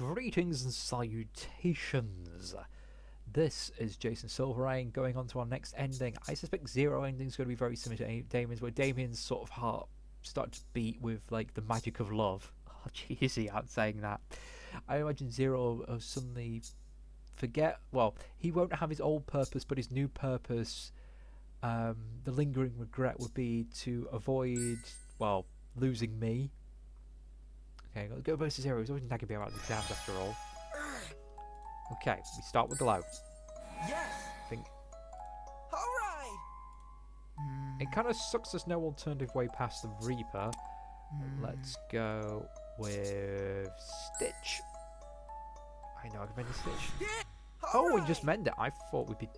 Greetings and salutations. This is Jason Silverain going on to our next ending. I suspect Zero ending is going to be very similar to Damien's, where Damien's sort of heart started to beat with like the magic of love. Oh, cheesy, I'm saying that. I imagine Zero will suddenly forget. Well, he won't have his old purpose, but his new purpose, the lingering regret, would be to avoid, well, losing me. Okay, let's go versus Zero. He's always nagging me about the exams after all. Okay, we start with Glow. Yes. I think All right. it kind of sucks there's no alternative way past the Reaper. Let's go with Stitch. I know I can mend the Stitch. Yeah. Oh, we just mend it. I thought we'd be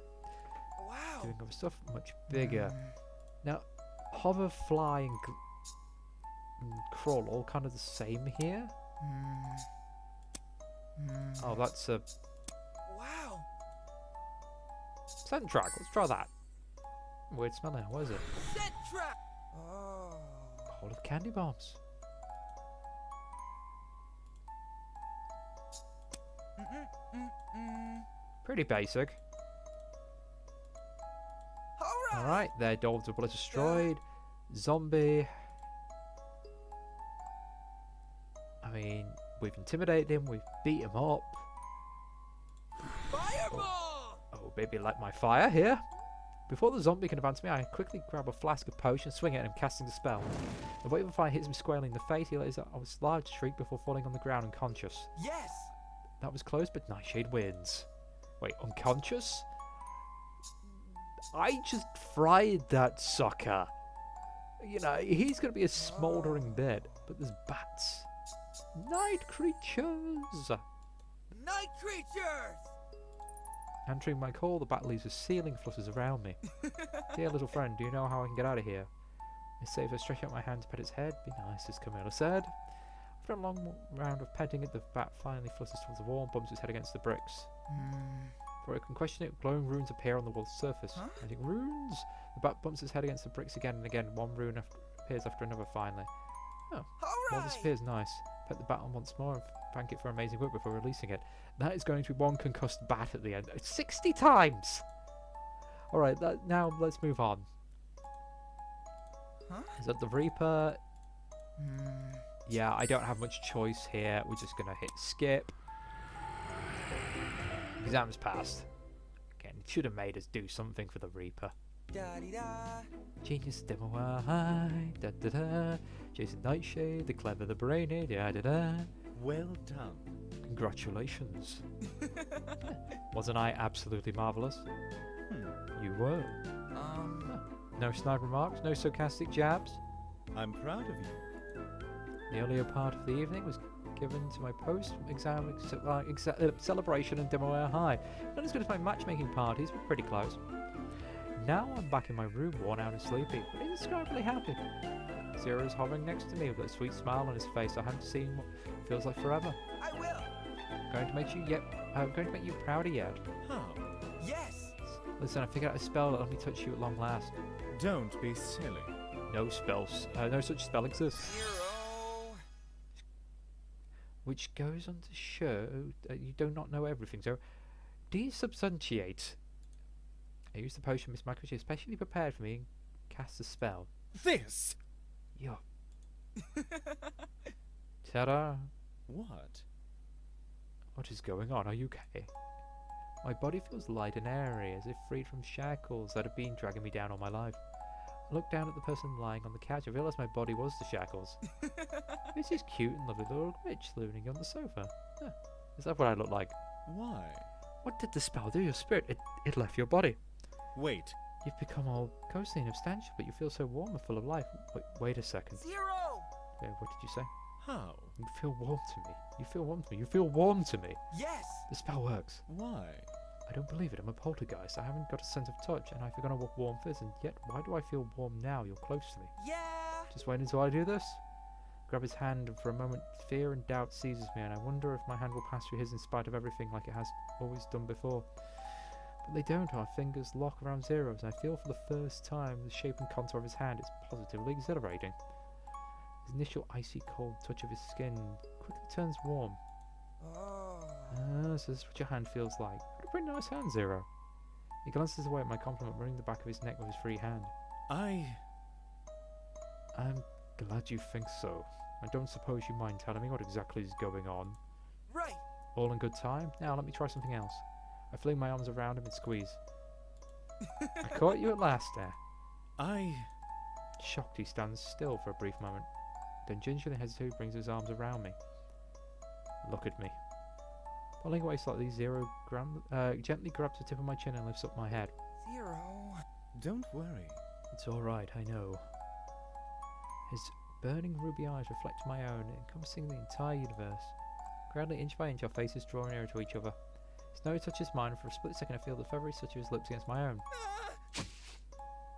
Wow. doing other stuff much bigger. Now, Hover, Fly, and Crawl all kind of the same here. Oh, that's a Wow. scent track. Let's try that. Weird smelling. What is it? Set trap. Oh. All of candy bombs. Pretty basic. All right. Alright, their dogs are bullet destroyed. Zombie. I mean, we've intimidated him, we've beat him up. Fireball. Oh, baby, like my fire here. Before the zombie can advance me, I quickly grab a flask of potion, swing it at him, casting the spell. The wave of fire hits him squarely in the face. He lets out a large shriek before falling on the ground unconscious. Yes. That was close, but Nightshade wins. Wait, unconscious? I just fried that sucker. You know, he's going to be a smouldering bit, but there's bats. Night creatures! Night creatures. Answering my call, the bat leaves a ceiling flutters around me. Dear little friend, do you know how I can get out of here? I say if I stretch out my hand to pet its head, be nice, as Camilla said. After a long round of petting it, the bat finally flutters towards the wall and bumps its head against the bricks. Before I can question it, glowing runes appear on the wall's surface. Huh? I think runes! The bat bumps its head against the bricks again and again. One rune appears after another finally. Oh, All well, right. this appears nice. Pet the bat on once more and thank it for amazing work before releasing it. That is going to be one concussed bat at the end. 60 times! Alright, now let's move on. Huh? Is that the Reaper? Yeah, I don't have much choice here. We're just going to hit skip. Exams passed. Again, it should have made us do something for the Reaper. Da-dee-da. Genius demo high, da da da. Jason Nightshade, the clever, the brainy, da da da. Well done. Congratulations. Wasn't I absolutely marvellous? You were. No snide remarks, no sarcastic jabs. I'm proud of you. The earlier part of the evening was given to my post-exam celebration and demo air high. Not as good as my matchmaking parties, but pretty close. Now I'm back in my room, worn out and sleepy, but indescribably happy. Zero's hovering next to me with a sweet smile on his face. I haven't seen what feels like forever. I will. Going to make you prouder yet. How? Yes. Listen, I figured out a spell that let me touch you at long last. Don't be silly. No such spell exists. Zero. Which goes on to show that you do not know everything. So, desubstantiate. I used the potion Miss Microchip especially prepared for me and cast a spell. This? Yo. Ta-da. What? What is going on? Are you okay? My body feels light and airy, as if freed from shackles that have been dragging me down all my life. I looked down at the person lying on the couch. I realised my body was the shackles. This is cute and lovely little witch looning on the sofa. Huh. Is that what I look like? Why? What did the spell do? Your spirit, it left your body. Wait. You've become all ghostly and substantial, but you feel so warm and full of life. Wait a second. Zero. Yeah, what did you say? How? You feel warm to me. You feel warm to me. You feel warm to me. Yes. The spell works. Why? I don't believe it. I'm a poltergeist. I haven't got a sense of touch, and I've forgotten what warmth is, and yet why do I feel warm now? You're close to me. Yeah. Just wait until I do this. Grab his hand, and for a moment fear and doubt seizes me, and I wonder if my hand will pass through his in spite of everything like it has always done before. But they don't. Our fingers lock around Zero's, and I feel for the first time the shape and contour of his hand. It's positively exhilarating. His initial icy cold touch of his skin quickly turns warm. Oh. So this is what your hand feels like. What a pretty nice hand, Zero. He glances away at my compliment, running the back of his neck with his free hand. I'm glad you think so. I don't suppose you mind telling me what exactly is going on. Right. All in good time? Now let me try something else. I fling my arms around him and squeeze. I caught you at last, Shocked, he stands still for a brief moment. Then gingerly hesitating, brings his arms around me. Look at me. Pulling away slightly, Zero gently grabs the tip of my chin and lifts up my head. Zero. Don't worry. It's alright, I know. His burning ruby eyes reflect my own, encompassing the entire universe. Gradually, inch by inch, our faces draw nearer to each other. His nose touches mine, and for a split second I feel the feathery touch of his lips against my own.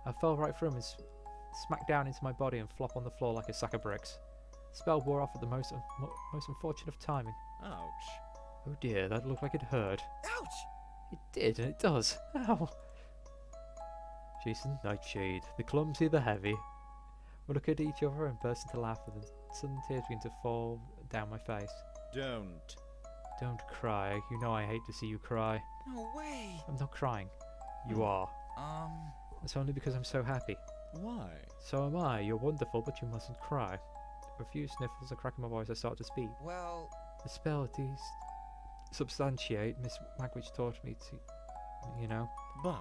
I fell right through him and smacked down into my body and flop on the floor like a sack of bricks. The spell wore off at the most unfortunate of timing. Ouch. Oh dear, that looked like it hurt. Ouch! It did, and it does. Ow! Jason, Nightshade, the clumsy, the heavy. We look at each other and burst into laughter, then sudden tears begin to fall down my face. Don't cry. You know I hate to see you cry. No way. I'm not crying. You are. It's only because I'm so happy. Why? So am I. You're wonderful, but you mustn't cry. With a few sniffles and cracking my voice, I start to speak. Well, The spell substantiate, Miss Magwitch taught me to, you know. But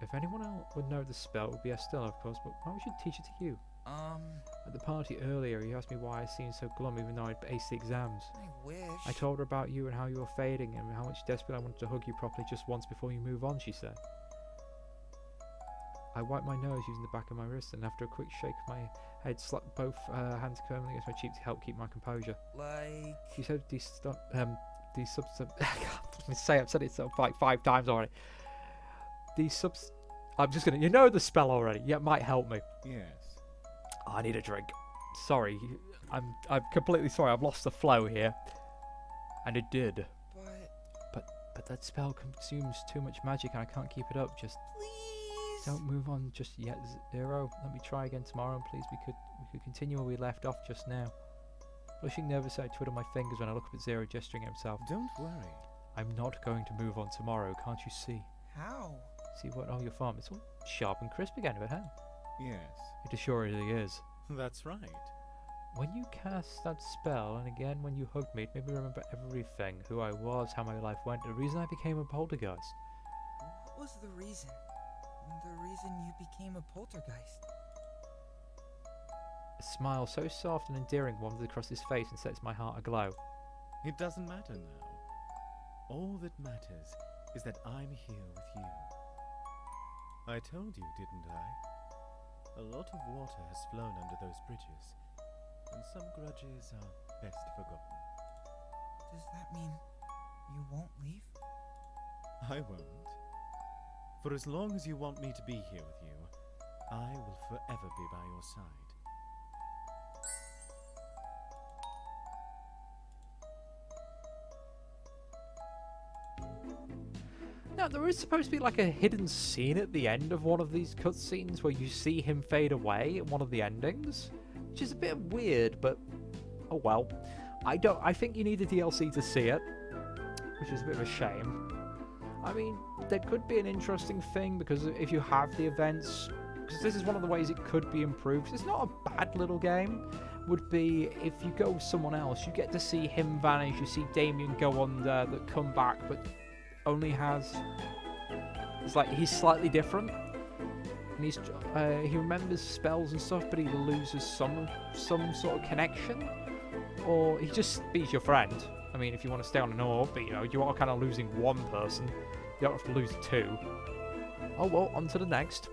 If anyone else would know the spell, it would be Estelle, of course, but why would she teach it to you? At the party earlier, he asked me why I seemed so glum even though I'd aced the exams. I wish. I told her about you and how you were fading and how much desperately I wanted to hug you properly just once before you move on, she said. I wiped my nose using the back of my wrist and after a quick shake of my head, slapped both hands firmly against my cheek to help keep my composure. Like... She said Let me say I've said it so like 5 times already. I'm just gonna... You know the spell already. Yeah, it might help me. yes. I need a drink. Sorry. I'm completely sorry. I've lost the flow here. And it did. But that spell consumes too much magic and I can't keep it up. Just Please. don't move on just yet, Zero. Let me try again tomorrow and please we could continue where we left off just now. Blushing nervously, I twiddle my fingers when I look up at Zero gesturing at himself. Don't worry. I'm not going to move on tomorrow, can't you see? How? See what? Oh, your farm. It's all sharp and crisp again, but how? Yes. It assuredly is. That's right. When you cast that spell, and again when you hugged me, it made me remember everything. Who I was, how my life went, the reason I became a poltergeist. What was the reason? The reason you became a poltergeist? A smile so soft and endearing wanders across his face and sets my heart aglow. It doesn't matter now. All that matters is that I'm here with you. I told you, didn't I? A lot of water has flown under those bridges, and some grudges are best forgotten. Does that mean you won't leave? I won't. For as long as you want me to be here with you, I will forever be by your side. Now, there is supposed to be like a hidden scene at the end of one of these cutscenes where you see him fade away in one of the endings, which is a bit weird, but oh well. I think you need a DLC to see it, which is a bit of a shame. I mean, there could be an interesting thing because if you have the events, because this is one of the ways it could be improved. It's not a bad little game. Would be if you go with someone else, you get to see him vanish. You see Damien go under, that come back, but only has, it's like he's slightly different and he remembers spells and stuff, but he loses some sort of connection, or he just beats your friend. I mean, if you want to stay on an orb, but you are kind of losing one person, you don't have to lose 2. Oh well, on to the next.